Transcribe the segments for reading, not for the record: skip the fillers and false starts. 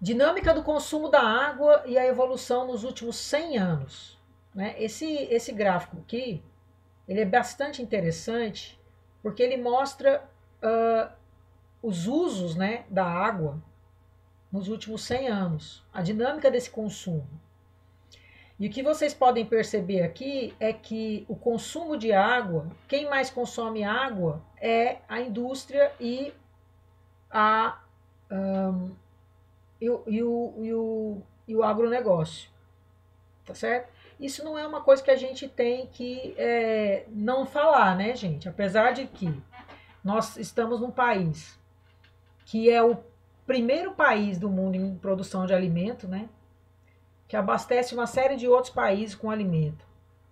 Dinâmica do consumo da água e a evolução nos últimos 100 anos. Né? Esse gráfico aqui, ele é bastante interessante, porque ele mostra os usos, né, da água nos últimos 100 anos, a dinâmica desse consumo. E o que vocês podem perceber aqui é que o consumo de água, quem mais consome água é a indústria e, a, e o agronegócio, tá certo? Isso não é uma coisa que a gente tem que não falar, né, gente? Apesar de que nós estamos num país que é o primeiro país do mundo em produção de alimento, né? Que abastece uma série de outros países com alimento.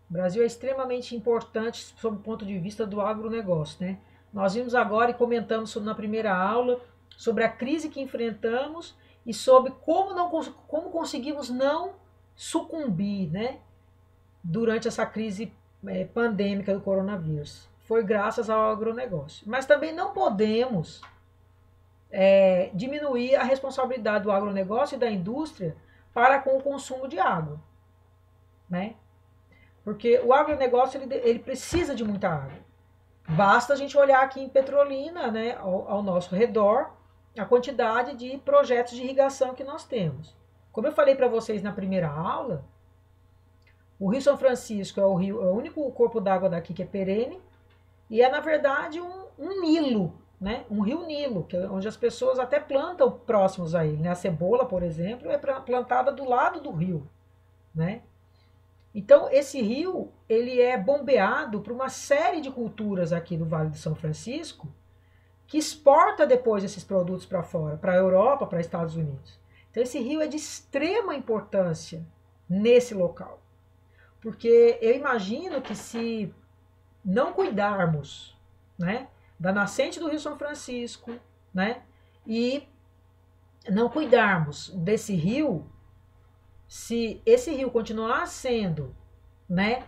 O Brasil é extremamente importante sob o ponto de vista do agronegócio, né? Nós vimos agora e comentamos na primeira aula sobre a crise que enfrentamos e sobre como conseguimos não sucumbir, né, durante essa crise pandêmica do coronavírus. Foi graças ao agronegócio. Mas também não podemos diminuir a responsabilidade do agronegócio e da indústria para com o consumo de água, né? Porque o agronegócio ele precisa de muita água. Basta a gente olhar aqui em Petrolina, né, ao nosso redor, a quantidade de projetos de irrigação que nós temos. Como eu falei para vocês na primeira aula, o Rio São Francisco é o único corpo d'água daqui que é perene e é, na verdade, um Nilo, né? Um rio Nilo, onde as pessoas até plantam próximos a ele. Né? A cebola, por exemplo, é plantada do lado do rio, né? Então, esse rio, ele é bombeado para uma série de culturas aqui do Vale do São Francisco, que exporta depois esses produtos para fora, para a Europa, para os Estados Unidos. Então, esse rio é de extrema importância nesse local. Porque eu imagino que se não cuidarmos, né, da nascente do Rio São Francisco, né, e não cuidarmos desse rio, se esse rio continuar sendo, né,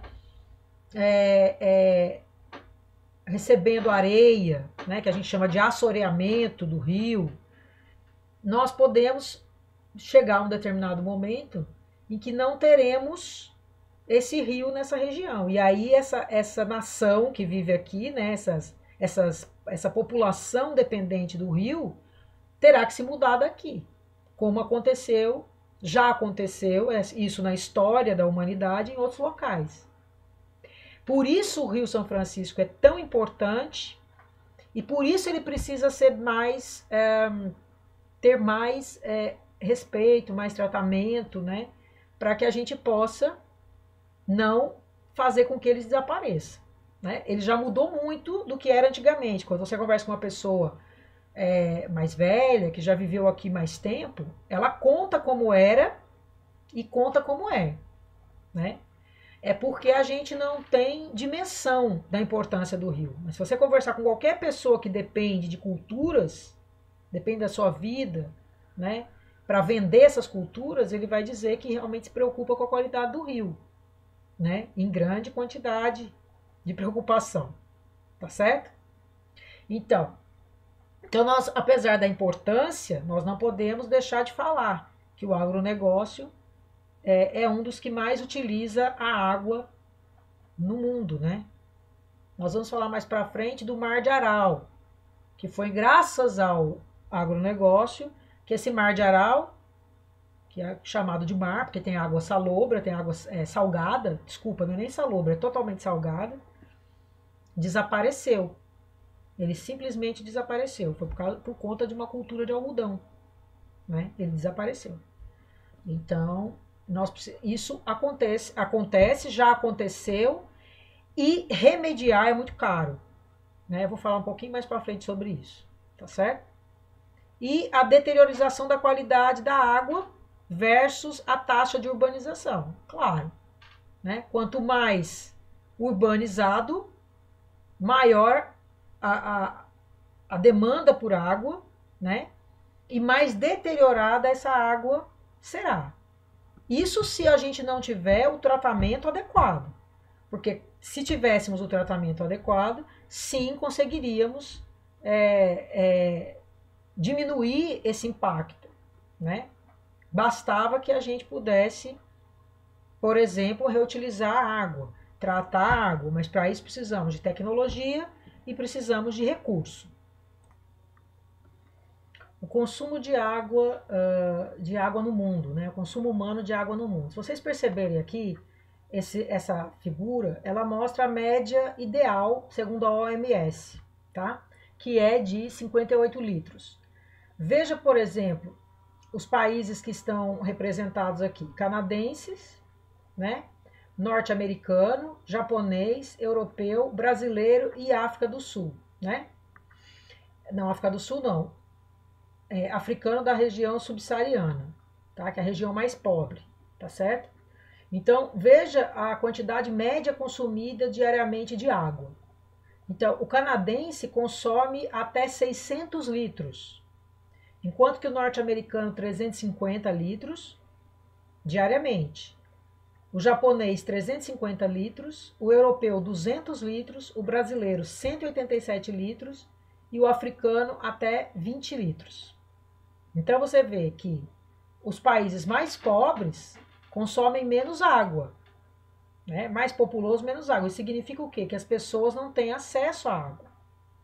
recebendo areia, né, que a gente chama de assoreamento do rio, nós podemos chegar a um determinado momento em que não teremos esse rio nessa região. E aí essa nação que vive aqui, né, essa população dependente do rio, terá que se mudar daqui, como já aconteceu isso na história da humanidade em outros locais. Por isso o Rio São Francisco é tão importante e por isso ele precisa ser ter mais respeito, mais tratamento, né, para que a gente possa não fazer com que ele desapareça. Né? Ele já mudou muito do que era antigamente. Quando você conversa com uma pessoa mais velha, que já viveu aqui mais tempo, ela conta como era e conta como é. Né? É porque a gente não tem dimensão da importância do rio. Mas se você conversar com qualquer pessoa que depende de culturas, depende da sua vida, né, para vender essas culturas, ele vai dizer que realmente se preocupa com a qualidade do rio. Né, em grande quantidade de preocupação, tá certo? Então nós, apesar da importância, nós não podemos deixar de falar que o agronegócio é um dos que mais utiliza a água no mundo, né? Nós vamos falar mais para frente do Mar de Aral, que foi graças ao agronegócio que esse Mar de Aral, que é chamado de mar, porque tem água salobra, tem água salgada, desculpa, não é nem salobra, é totalmente salgada, desapareceu. Ele simplesmente desapareceu, foi por conta de uma cultura de algodão, né? Ele desapareceu. Então, isso acontece, já aconteceu, e remediar é muito caro, né? Eu vou falar um pouquinho mais para frente sobre isso, tá certo? E a deteriorização da qualidade da água versus a taxa de urbanização. Claro, né? Quanto mais urbanizado, maior a demanda por água, né? E mais deteriorada essa água será. Isso se a gente não tiver o tratamento adequado. Porque se tivéssemos o tratamento adequado, sim, conseguiríamos diminuir esse impacto, né? bastava que a gente pudesse, por exemplo, reutilizar a água, tratar a água, mas para isso precisamos de tecnologia e precisamos de recurso. O consumo de água no mundo, né? O consumo humano de água no mundo. Se vocês perceberem aqui, essa figura, ela mostra a média ideal, segundo a OMS, tá? Que é de 58 litros. Veja, por exemplo, os países que estão representados aqui: canadenses, né? Norte-americano, japonês, europeu, brasileiro e África do Sul, né? Não, África do Sul não. Africano da região subsaariana, tá? Que é a região mais pobre, tá certo? Então, veja a quantidade média consumida diariamente de água. Então, o canadense consome até 600 litros, enquanto que o norte-americano 350 litros diariamente. O japonês 350 litros, o europeu 200 litros, o brasileiro 187 litros e o africano até 20 litros. Então você vê que os países mais pobres consomem menos água, né? Mais populoso, menos água. Isso significa o quê? Que as pessoas não têm acesso à água,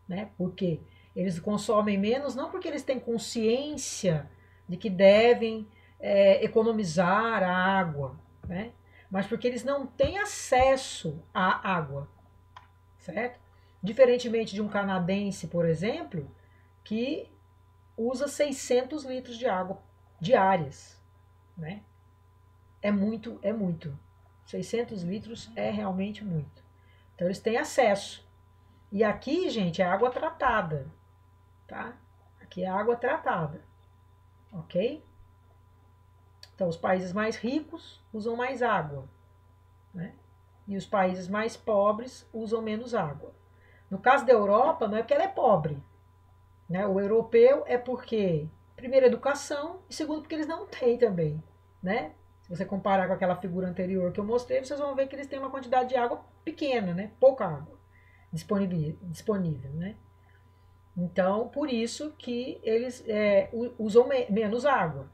né? Porque eles consomem menos, não porque eles têm consciência de que devem economizar a água, né? Mas porque eles não têm acesso à água, certo? Diferentemente de um canadense, por exemplo, que usa 600 litros de água diárias, né? É muito, é muito. 600 litros é realmente muito. Então eles têm acesso. E aqui, gente, é água tratada, tá? Aqui é água tratada, ok? Então os países mais ricos usam mais água, né? E os países mais pobres usam menos água. No caso da Europa, não é porque ela é pobre, né? O europeu é porque, primeiro, educação, e segundo, porque eles não têm também, né? Se você comparar com aquela figura anterior que eu mostrei, vocês vão ver que eles têm uma quantidade de água pequena, né? Pouca água disponível, né? Então, por isso que eles usam menos água.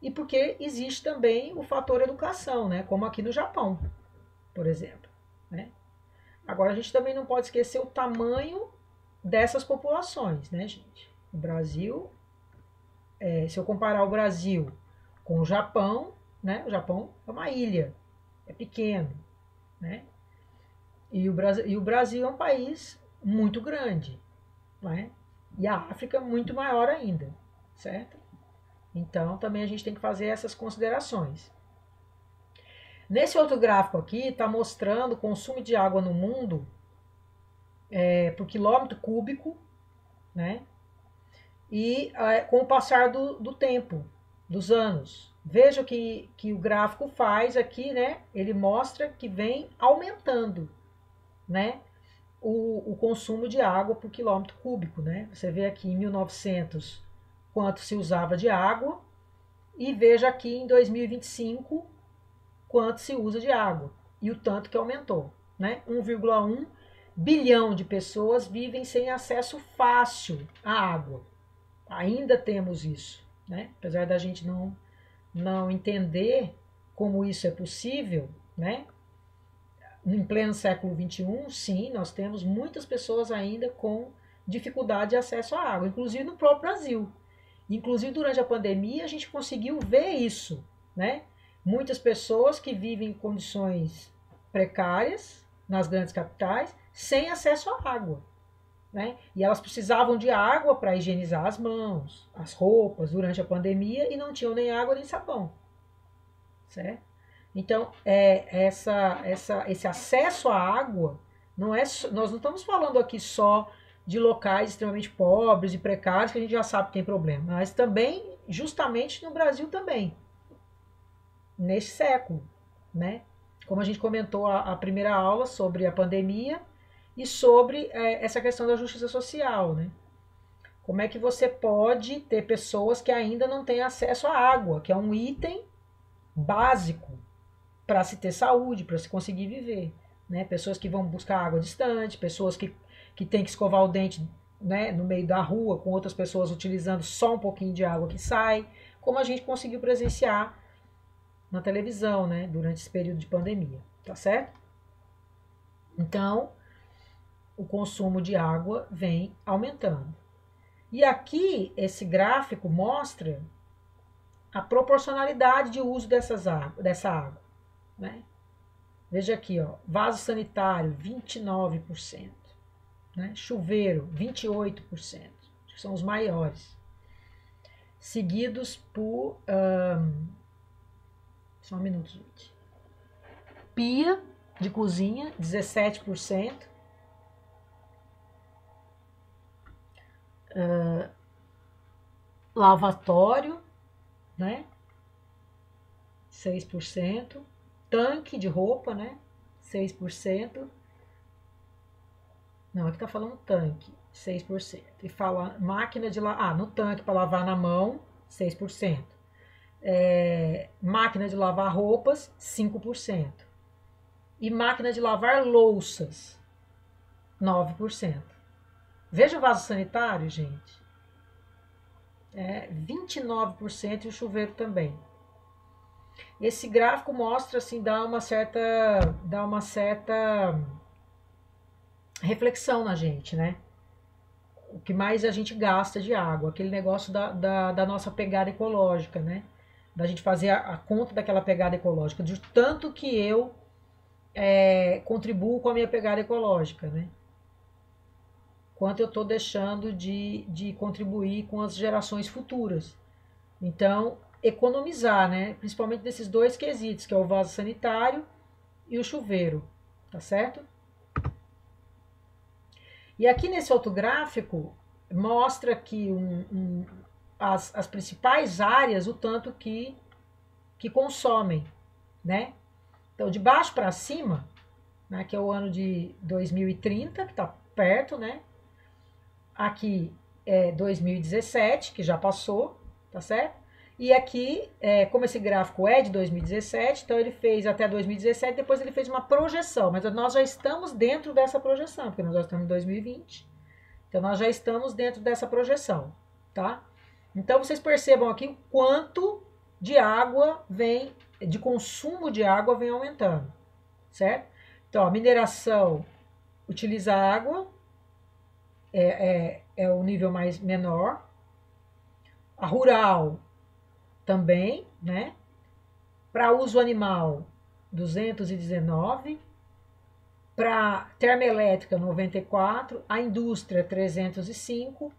E porque existe também o fator educação, né? Como aqui no Japão, por exemplo, né? Agora, a gente também não pode esquecer o tamanho dessas populações, né, gente? O Brasil, se eu comparar o Brasil com o Japão, né? O Japão é uma ilha, é pequeno, né? E o Brasil é um país muito grande, né? E a África muito maior ainda, certo? Então, também a gente tem que fazer essas considerações. Nesse outro gráfico aqui, está mostrando o consumo de água no mundo por quilômetro cúbico, né? E com o passar do tempo, dos anos. Veja o que o gráfico faz aqui, né? Ele mostra que vem aumentando, né? O consumo de água por quilômetro cúbico, né? Você vê aqui em 1900 quanto se usava de água e veja aqui em 2025 quanto se usa de água e o tanto que aumentou, né? 1,1 bilhão de pessoas vivem sem acesso fácil à água. Ainda temos isso, né? Apesar da gente não entender como isso é possível, né? Em pleno século XXI, sim, nós temos muitas pessoas ainda com dificuldade de acesso à água, inclusive no próprio Brasil. Inclusive durante a pandemia a gente conseguiu ver isso, né? Muitas pessoas que vivem em condições precárias nas grandes capitais sem acesso à água, né? E elas precisavam de água para higienizar as mãos, as roupas durante a pandemia e não tinham nem água nem sabão, certo? Então, esse acesso à água não é. Nós não estamos falando aqui só de locais extremamente pobres e precários que a gente já sabe que tem problema, mas também, justamente no Brasil também, neste século, né? Como a gente comentou a primeira aula sobre a pandemia e sobre essa questão da justiça social, né? Como é que você pode ter pessoas que ainda não têm acesso à água, que é um item básico para se ter saúde, para se conseguir viver, né? Pessoas que vão buscar água distante, pessoas que têm que escovar o dente, né, no meio da rua, com outras pessoas utilizando só um pouquinho de água que sai, como a gente conseguiu presenciar na televisão, né, durante esse período de pandemia, tá certo? Então, o consumo de água vem aumentando. E aqui, esse gráfico mostra a proporcionalidade de uso dessa água, né? Veja aqui, ó, vaso sanitário, 29%, né? Chuveiro, 28%, que são os maiores, seguidos por, só um minuto, gente, pia de cozinha, 17%, lavatório, né, 6%, tanque de roupa, né, 6%, não, aqui tá falando tanque, 6%, e fala máquina de lavar, no tanque para lavar na mão, 6%, máquina de lavar roupas, 5%, e máquina de lavar louças, 9%. Veja o vaso sanitário, gente, 29% e o chuveiro também. Esse gráfico mostra, assim, dá uma certa reflexão na gente, né? O que mais a gente gasta de água, aquele negócio da nossa pegada ecológica, né? Da gente fazer a conta daquela pegada ecológica, de tanto que eu contribuo com a minha pegada ecológica, né? Quanto eu estou deixando de contribuir com as gerações futuras. Então, economizar, né? Principalmente desses dois quesitos, que é o vaso sanitário e o chuveiro, tá certo? E aqui nesse outro gráfico, mostra aqui as principais áreas, o tanto que consomem, né? Então, de baixo para cima, né, que é o ano de 2030, que está perto, né? Aqui é 2017, que já passou, tá certo? E aqui, como esse gráfico é de 2017, então ele fez até 2017, depois ele fez uma projeção, mas nós já estamos dentro dessa projeção, porque nós já estamos em 2020, então nós já estamos dentro dessa projeção, tá? Então vocês percebam aqui o quanto de água vem, de consumo de água vem aumentando, certo? Então, a mineração utiliza água, é o nível mais menor. A rural também, né? Para uso animal, 219. Para termoelétrica, 94. A indústria, 305.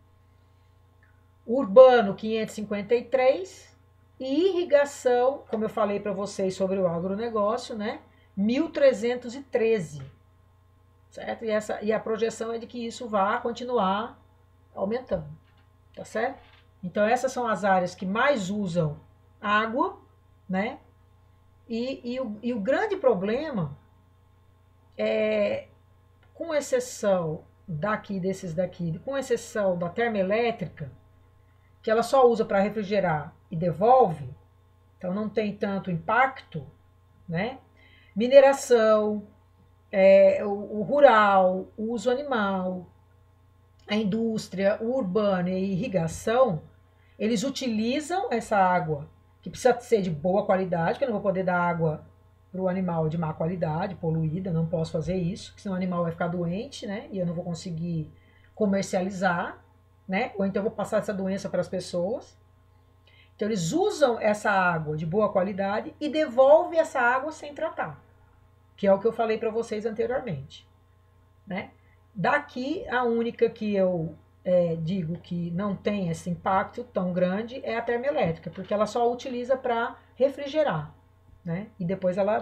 Urbano, 553. E irrigação, como eu falei para vocês sobre o agronegócio, né? 1.313. Certo? E a projeção é de que isso vá continuar aumentando, tá certo? Então essas são as áreas que mais usam água, né? E o grande problema é, com exceção desses daqui, com exceção da termoelétrica, que ela só usa para refrigerar e devolve, então não tem tanto impacto, né? Mineração, o rural, o uso animal, a indústria, o urbano e a irrigação, eles utilizam essa água, que precisa ser de boa qualidade, porque eu não vou poder dar água para o animal de má qualidade, poluída, não posso fazer isso, senão o animal vai ficar doente, né? E eu não vou conseguir comercializar, né? Ou então eu vou passar essa doença para as pessoas. Então eles usam essa água de boa qualidade e devolvem essa água sem tratar, que é o que eu falei para vocês anteriormente, né? Daqui, a única que eu digo que não tem esse impacto tão grande é a termoelétrica, porque ela só utiliza para refrigerar, né? E depois ela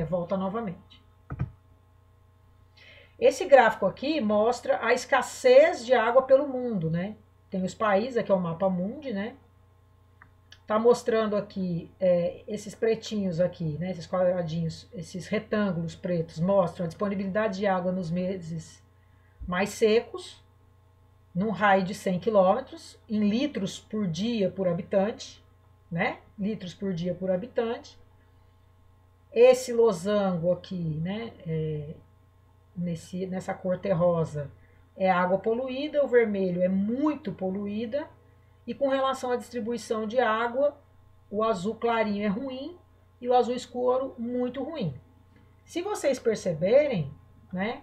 volta novamente. Esse gráfico aqui mostra a escassez de água pelo mundo, né? Tem os países, aqui é o mapa mundi, né? Tá mostrando aqui esses pretinhos aqui, né? Esses quadradinhos, esses retângulos pretos mostram a disponibilidade de água nos meses mais secos, num raio de 100 quilômetros, em litros por dia por habitante, né? Litros por dia por habitante. Esse losango aqui, né? Nessa cor terrosa é água poluída, o vermelho é muito poluída E com relação à distribuição de água, o azul clarinho é ruim e o azul escuro muito ruim. Se vocês perceberem, né,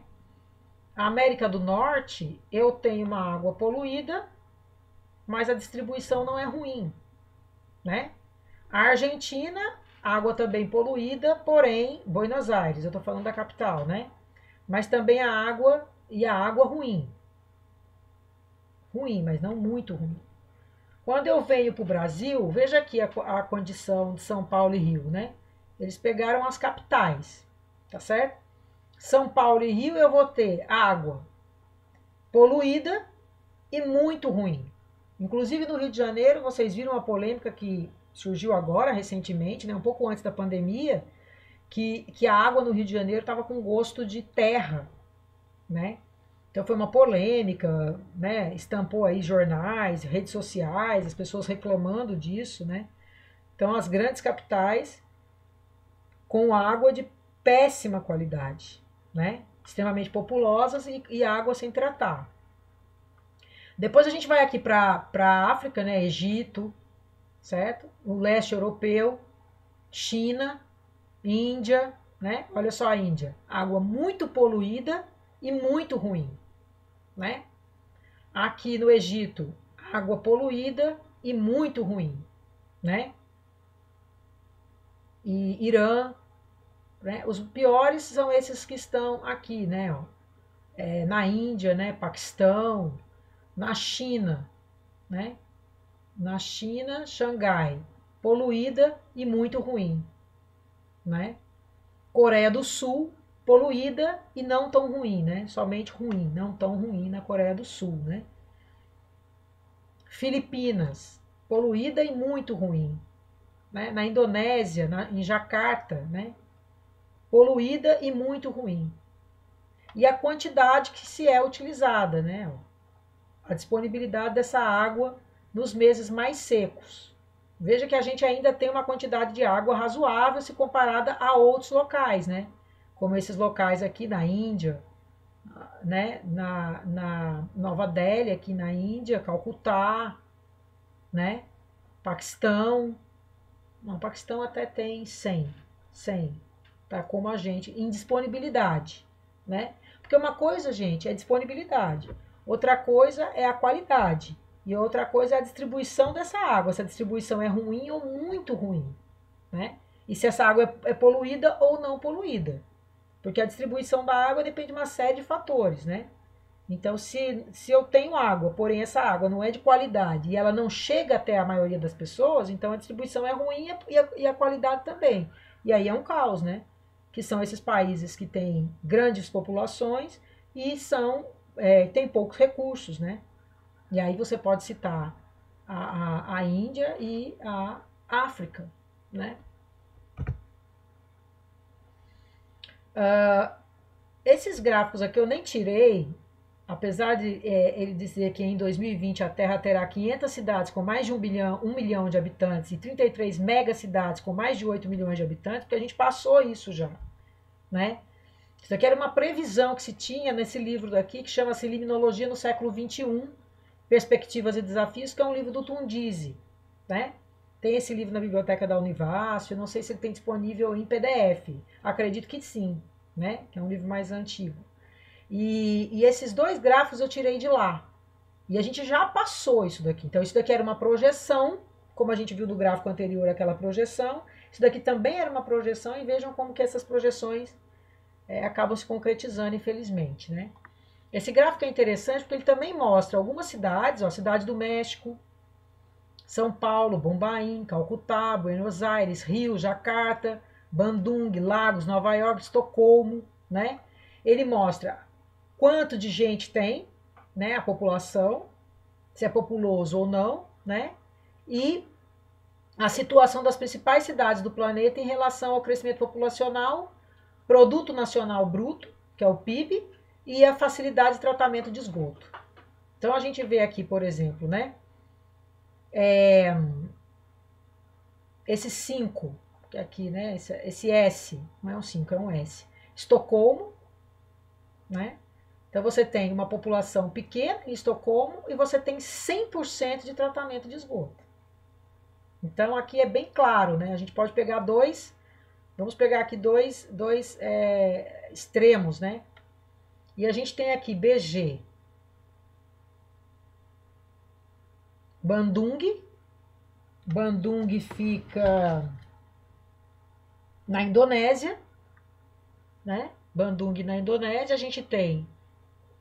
a América do Norte, eu tenho uma água poluída, mas a distribuição não é ruim, né? A Argentina, água também poluída, porém, Buenos Aires, eu estou falando da capital, né? Mas também a água ruim. Ruim, mas não muito ruim. Quando eu venho para o Brasil, veja aqui a condição de São Paulo e Rio, né? Eles pegaram as capitais, tá certo? São Paulo e Rio eu vou ter água poluída e muito ruim. Inclusive no Rio de Janeiro, vocês viram uma polêmica que surgiu agora, recentemente, né, um pouco antes da pandemia, que a água no Rio de Janeiro estava com gosto de terra, né? Então foi uma polêmica, né? Estampou aí jornais, redes sociais, as pessoas reclamando disso, né? Então as grandes capitais com água de péssima qualidade, né? Extremamente populosas e água sem tratar. Depois a gente vai aqui para a África, né? Egito, certo? O leste europeu, China, Índia, né? Olha só a Índia, água muito poluída e muito ruim, né? Aqui no Egito, água poluída e muito ruim, né? E Irã, né? Os piores são esses que estão aqui, né? Ó. Na Índia, né? Paquistão, na China, né? Na China, Xangai, poluída e muito ruim, né? Coreia do Sul, poluída e não tão ruim, né? Somente ruim, não tão ruim na Coreia do Sul, né? Filipinas, poluída e muito ruim, né? Na Indonésia, em Jacarta, né? Poluída e muito ruim. E a quantidade que se é utilizada, né? A disponibilidade dessa água nos meses mais secos. Veja que a gente ainda tem uma quantidade de água razoável se comparada a outros locais, né? Como esses locais aqui na Índia, né? Na Nova Delhi, aqui na Índia, Calcutá, né? Paquistão. Não, Paquistão até tem 100, tá? Como a gente, em disponibilidade, né? Porque uma coisa, gente, é disponibilidade. Outra coisa é a qualidade. E outra coisa é a distribuição dessa água. Se a distribuição é ruim ou muito ruim, né? E se essa água é poluída ou não poluída. Porque a distribuição da água depende de uma série de fatores, né? Então, se eu tenho água, porém essa água não é de qualidade e ela não chega até a maioria das pessoas, então a distribuição é ruim e a qualidade também. E aí é um caos, né? Que são esses países que têm grandes populações e têm poucos recursos, né? E aí você pode citar a Índia e a África, né? Esses gráficos aqui eu nem tirei, apesar de ele dizer que em 2020 a Terra terá 500 cidades com mais de 1 milhão de habitantes e 33 megacidades com mais de 8 milhões de habitantes, porque a gente passou isso já, né? Isso aqui era uma previsão que se tinha nesse livro daqui, que chama-se Limnologia no século XXI, Perspectivas e Desafios, que é um livro do Tundizi, né? Tem esse livro na biblioteca da Univasf, eu não sei se ele tem disponível em PDF, acredito que sim, né? Que é um livro mais antigo. E esses dois gráficos eu tirei de lá. E a gente já passou isso daqui. Então, isso daqui era uma projeção, como a gente viu do gráfico anterior, aquela projeção. Isso daqui também era uma projeção, e vejam como que essas projeções acabam se concretizando, infelizmente, né? Esse gráfico é interessante porque ele também mostra algumas cidades, ó, Cidade do México, São Paulo, Bombaim, Calcutá, Buenos Aires, Rio, Jacarta, Bandung, Lagos, Nova York, Estocolmo, né? Ele mostra quanto de gente tem, né, a população, se é populoso ou não, né? E a situação das principais cidades do planeta em relação ao crescimento populacional, Produto Nacional Bruto, que é o PIB, e a facilidade de tratamento de esgoto. Então a gente vê aqui, por exemplo, né? Esse 5, que aqui, né? Esse S, não é um 5, é um S. Estocolmo, né? Então você tem uma população pequena em Estocolmo e você tem 100% de tratamento de esgoto. Então aqui é bem claro, né? A gente pode pegar vamos pegar aqui dois extremos, né? E a gente tem aqui BG, Bandung. Bandung fica na Indonésia, né? Bandung na Indonésia, a gente tem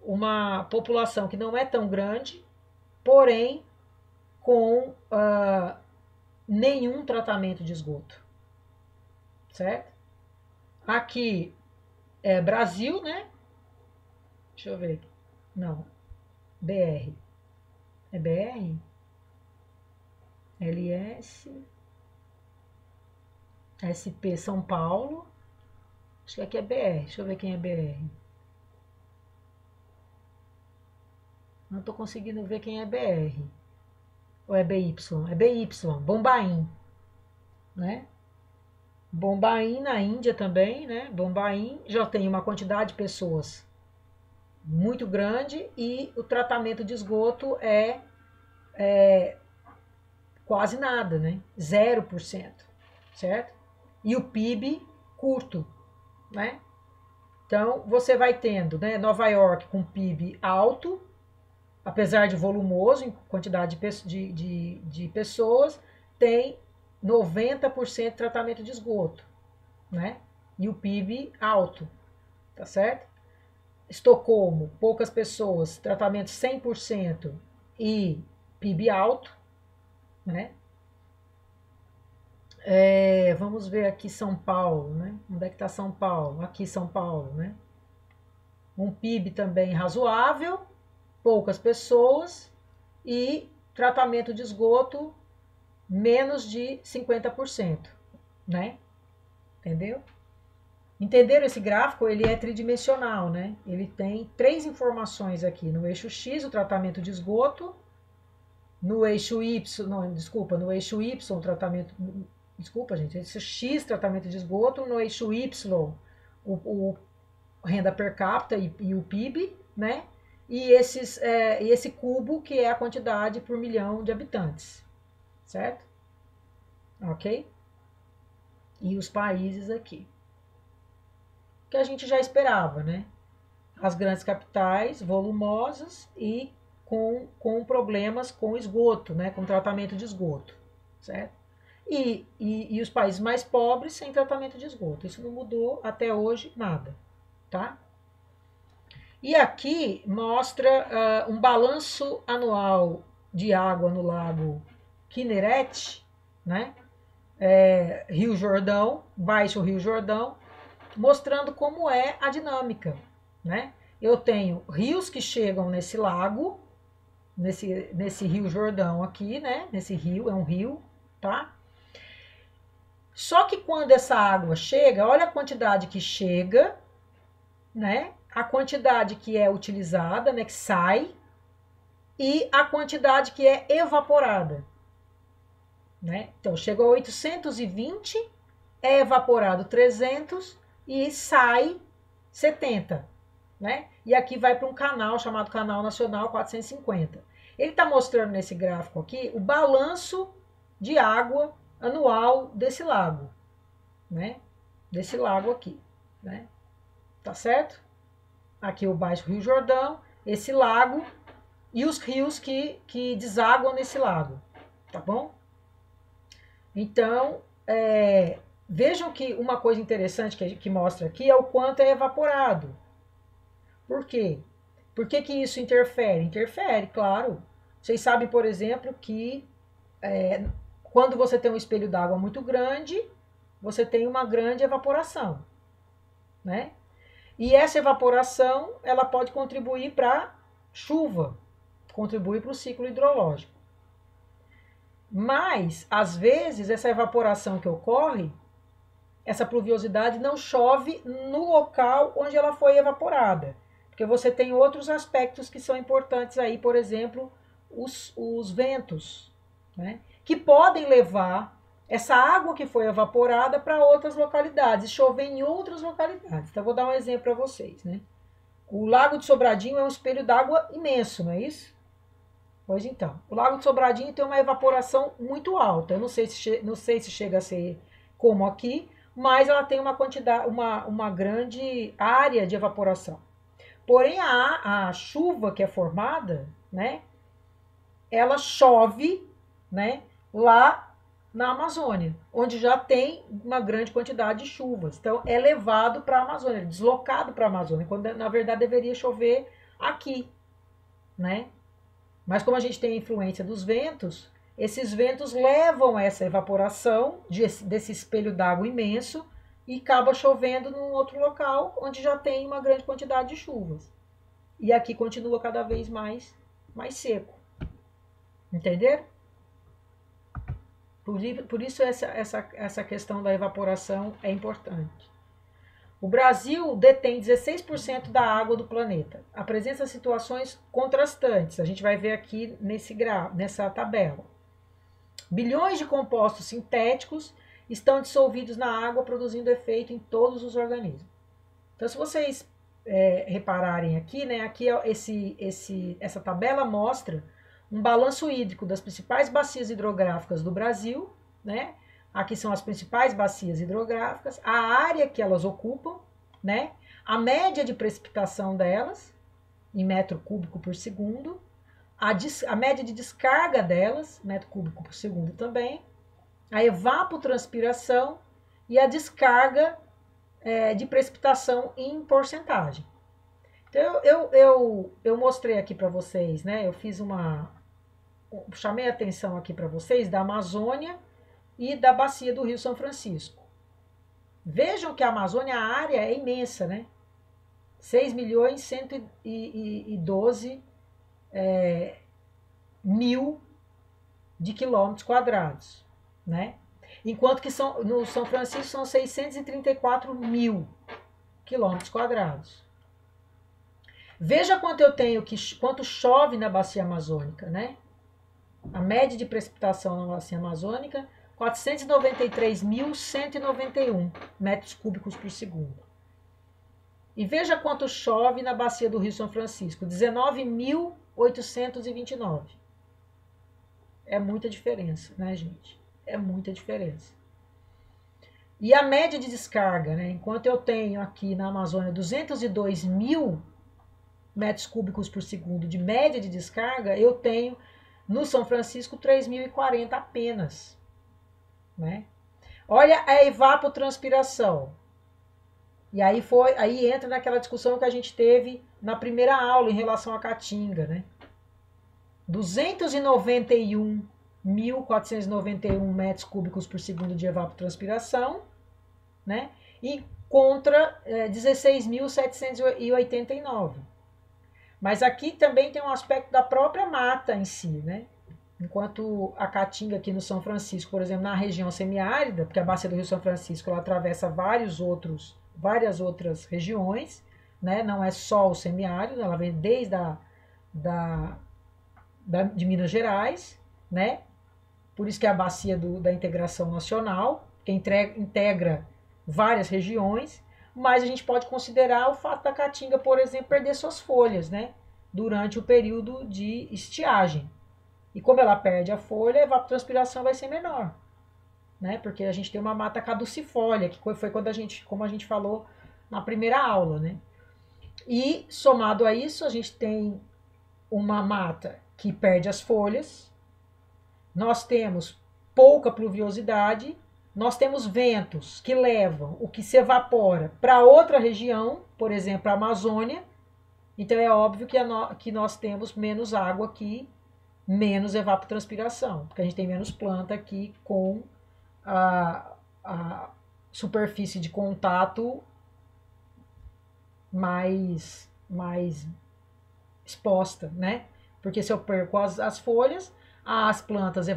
uma população que não é tão grande, porém com nenhum tratamento de esgoto, certo? Aqui é Brasil, né? Deixa eu ver. Não. BR. É BR? LS. SP São Paulo. Acho que aqui é BR. Deixa eu ver quem é BR. Não tô conseguindo ver quem é BR. Ou é BY? É BY. Bombaim. Né? Bombaim na Índia também, né? Bombaim já tem uma quantidade de pessoas muito grande e o tratamento de esgoto é quase nada, né? 0%, certo? E o PIB curto, né? Então, você vai tendo, né, Nova York com PIB alto, apesar de volumoso em quantidade de pessoas, tem 90% de tratamento de esgoto, né? E o PIB alto, tá certo? Estocolmo, poucas pessoas, tratamento 100% e PIB alto, né? Vamos ver aqui São Paulo, né? Onde é que está São Paulo? Aqui São Paulo, né? Um PIB também razoável, poucas pessoas e tratamento de esgoto menos de 50%, né? Entendeu? Entenderam esse gráfico? Ele é tridimensional, né? Ele tem 3 informações aqui. No eixo X, o tratamento de esgoto. No eixo Y, não, desculpa, no eixo Y, o tratamento... Desculpa, gente. Esse X, tratamento de esgoto. No eixo Y, o renda per capita e o PIB, né? E esse cubo, que é a quantidade por milhão de habitantes. Certo? Ok? E os países aqui. Que a gente já esperava, né? As grandes capitais volumosas e com problemas com esgoto, né? Com tratamento de esgoto, certo? E os países mais pobres sem tratamento de esgoto. Isso não mudou até hoje nada, tá? E aqui mostra um balanço anual de água no lago Kinneret, né? Rio Jordão, Baixo Rio Jordão, mostrando como é a dinâmica, né? Eu tenho rios que chegam nesse lago, nesse Rio Jordão aqui, né? Nesse rio, é um rio, tá? Só que quando essa água chega, olha a quantidade que chega, né? A quantidade que é utilizada, né? Que sai, e a quantidade que é evaporada, né? Então, chegou a 820, é evaporado 300 e sai 70, né? E aqui vai para um canal chamado Canal Nacional 450. Ele está mostrando nesse gráfico aqui o balanço de água anual desse lago, né? Desse lago aqui, né? Tá certo? Aqui o Baixo Rio Jordão, esse lago e os rios que desaguam nesse lago, tá bom? Então, vejam que uma coisa interessante que mostra aqui é o quanto é evaporado. Por quê? Por que isso interfere? Interfere, claro. Vocês sabem, por exemplo, que quando você tem um espelho d'água muito grande, você tem uma grande evaporação, né? E essa evaporação, ela pode contribuir para chuva, contribuir para o ciclo hidrológico. Mas, às vezes, essa evaporação que ocorre, essa pluviosidade não chove no local onde ela foi evaporada. Porque você tem outros aspectos que são importantes aí, por exemplo, os ventos, né? Que podem levar essa água que foi evaporada para outras localidades, chover em outras localidades. Então, vou dar um exemplo para vocês, né? O Lago de Sobradinho é um espelho d'água imenso, não é isso? Pois então, o Lago de Sobradinho tem uma evaporação muito alta. Eu não sei se chega a ser como aqui, mas ela tem uma quantidade, uma grande área de evaporação. Porém, a chuva que é formada, né, ela chove, né, lá na Amazônia, onde já tem uma grande quantidade de chuvas. Então, é levado para a Amazônia, deslocado para a Amazônia, quando na verdade deveria chover aqui, né? Mas como a gente tem a influência dos ventos, esses ventos levam essa evaporação desse espelho d'água imenso e acaba chovendo num outro local onde já tem uma grande quantidade de chuvas. E aqui continua cada vez mais seco. Entenderam? Por isso essa questão da evaporação é importante. O Brasil detém 16% da água do planeta. Apresenta situações contrastantes. A gente vai ver aqui nessa tabela. Bilhões de compostos sintéticos estão dissolvidos na água, produzindo efeito em todos os organismos. Então, se vocês repararem aqui, né, aqui essa tabela mostra um balanço hídrico das principais bacias hidrográficas do Brasil, né? Aqui são as principais bacias hidrográficas, a área que elas ocupam, né? A média de precipitação delas, em metro cúbico por segundo, a média de descarga delas, metro cúbico por segundo também, a evapotranspiração e a descarga de precipitação em porcentagem. Então, eu mostrei aqui para vocês, né? Eu fiz chamei a atenção aqui para vocês da Amazônia e da bacia do Rio São Francisco. Vejam que a Amazônia, a área é imensa, né? 6.112.000 de quilômetros quadrados, né? Enquanto que no São Francisco são 634.000 quilômetros quadrados. Veja quanto quanto chove na bacia amazônica, né? A média de precipitação na bacia amazônica, 493.191 metros cúbicos por segundo. E veja quanto chove na bacia do Rio São Francisco, 19.829. É muita diferença, né, gente? É muita diferença. E a média de descarga, né? Enquanto eu tenho aqui na Amazônia 202.000 metros cúbicos por segundo de média de descarga, eu tenho no São Francisco 3.040 apenas, né? Olha a evapotranspiração. E aí entra naquela discussão que a gente teve na primeira aula em relação à caatinga, né? 291.491 metros cúbicos por segundo de evapotranspiração, né? E contra 16.789. Mas aqui também tem um aspecto da própria mata em si, né? Enquanto a caatinga aqui no São Francisco, por exemplo, na região semiárida, porque a bacia do Rio São Francisco ela atravessa várias outras regiões, né? Não é só o semiárido, ela vem desde de Minas Gerais, né? Por isso que é a bacia da integração nacional, que integra várias regiões, mas a gente pode considerar o fato da caatinga, por exemplo, perder suas folhas, né? Durante o período de estiagem. E como ela perde a folha, a evapotranspiração vai ser menor, né? Porque a gente tem uma mata caducifólia, que foi como a gente falou na primeira aula, né? E somado a isso, a gente tem uma mata que perde as folhas, nós temos pouca pluviosidade, nós temos ventos que levam o que se evapora para outra região, por exemplo, a Amazônia. Então é óbvio que nós temos menos água aqui, menos evapotranspiração, porque a gente tem menos planta aqui com a superfície de contato mais exposta, né? Porque se eu perco as folhas, as plantas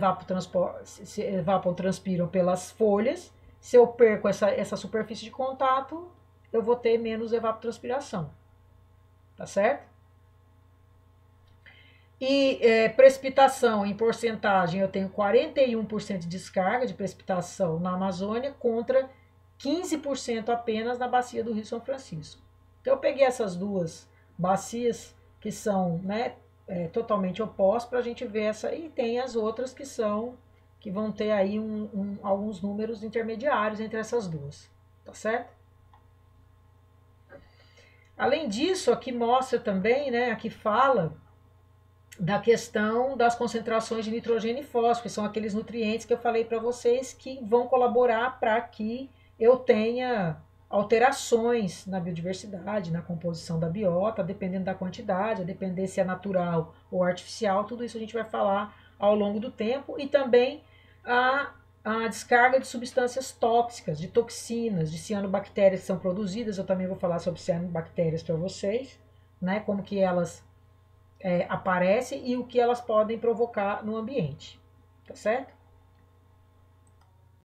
evapotranspiram pelas folhas. Se eu perco essa superfície de contato, eu vou ter menos evapotranspiração. Tá certo? E precipitação em porcentagem, eu tenho 41% de descarga de precipitação na Amazônia contra 15% apenas na bacia do Rio São Francisco. Então eu peguei essas duas bacias que são, né, totalmente opostas para a gente ver essa, e tem as outras que vão ter aí alguns números intermediários entre essas duas, tá certo? Além disso, aqui mostra também, né, aqui fala da questão das concentrações de nitrogênio e fósforo, que são aqueles nutrientes que eu falei para vocês que vão colaborar para que eu tenha alterações na biodiversidade, na composição da biota, dependendo da quantidade, a depender se é natural ou artificial, tudo isso a gente vai falar ao longo do tempo, e também a descarga de substâncias tóxicas, de toxinas, de cianobactérias que são produzidas, eu também vou falar sobre cianobactérias para vocês, né, como que elas aparecem e o que elas podem provocar no ambiente, tá certo?